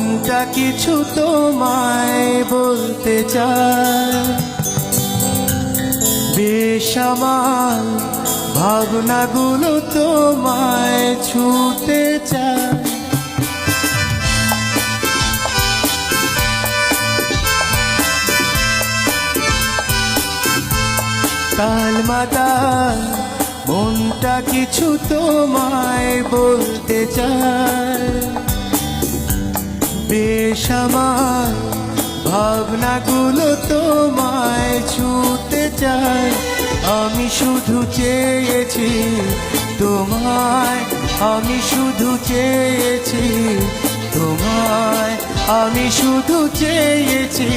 মনটা কিছু তোমায় বলতে চায়, বেসামাল ভাবনাগুলো তোমায় ছুতে চায়। তাল মাতাল মনটা কিছু তোমায় বলতে চায়, বেসামাল ভাবনাগুলো তোমায় ছুতে চায়। আমি শুধু চেয়েছি তোমায়, আমি শুধু চেয়েছি তোমায়, আমি শুধু চেয়েছি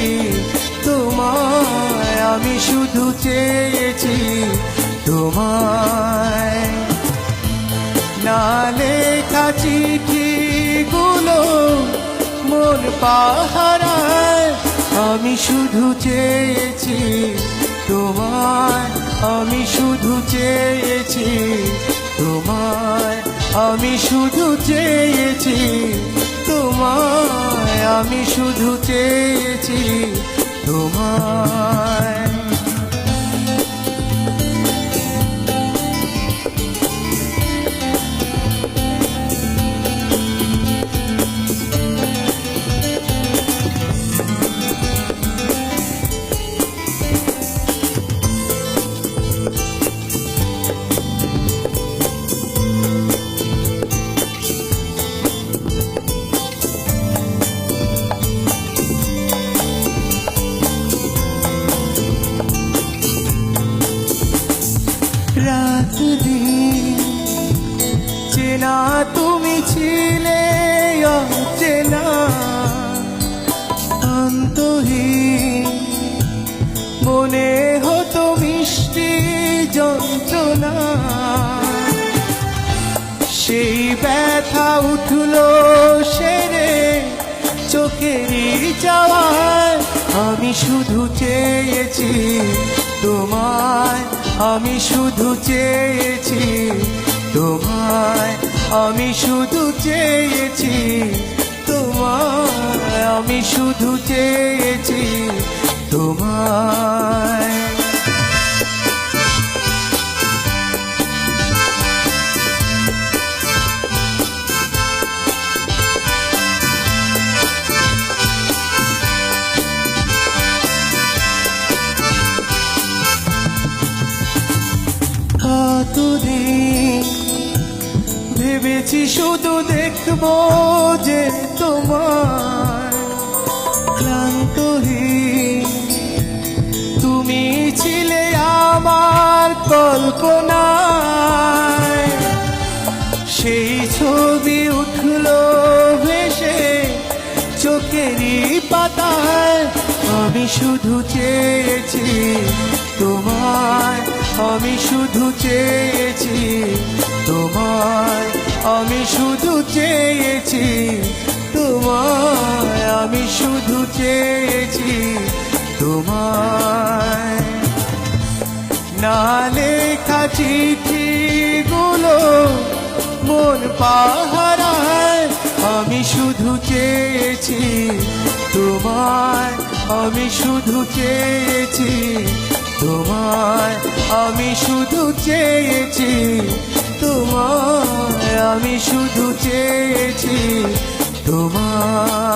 তোমায়, আমি শুধু চেয়েছি তোমায়। না লেখা চিঠিগুলো মন পাহারায়, আমি শুধু চেয়েছি তোমায়, আমি শুধু চেয়েছি তোমায়, আমি শুধু চেয়েছি তোমায়, আমি শুধু চেয়েছি তোমায়। রাত দিন চেনা তুমি ছিলে অচেনা, অন্তহীন মনে হতো মিষ্টি যন্ত্রণা। সেই ব্যথা উঠলো সেরে চোখেরই যাওয়ায়, আমি শুধু চেয়েছি তোমায়, আমি শুধু চেয়েছি তোমায়, আমি শুধু চেয়েছি তোমায়, আমি শুধু চেয়েছি তোমায়। কতদিন ভেবেছি শুধু দেখবো যে তোমার, ক্লান্তহীন তুমি ছিলে আমার কল্পনায়। সেই ছবি উঠলো ভেসে চোখেরই পাতায়, আমি শুধু চেয়েছি তোমায়, আমি শুধু চেয়েছি তোমায়, আমি শুধু চেয়েছি তোমায়, আমি শুধু চেয়েছি তোমায়। না লেখা চিঠিগুলো মন পাহারায়, আমি শুধু চেয়েছি তোমায়, আমি শুধু চেয়েছি তোমায়, আমি শুধু চেয়েছি তোমায়, আমি শুধু চেয়েছি তোমায়।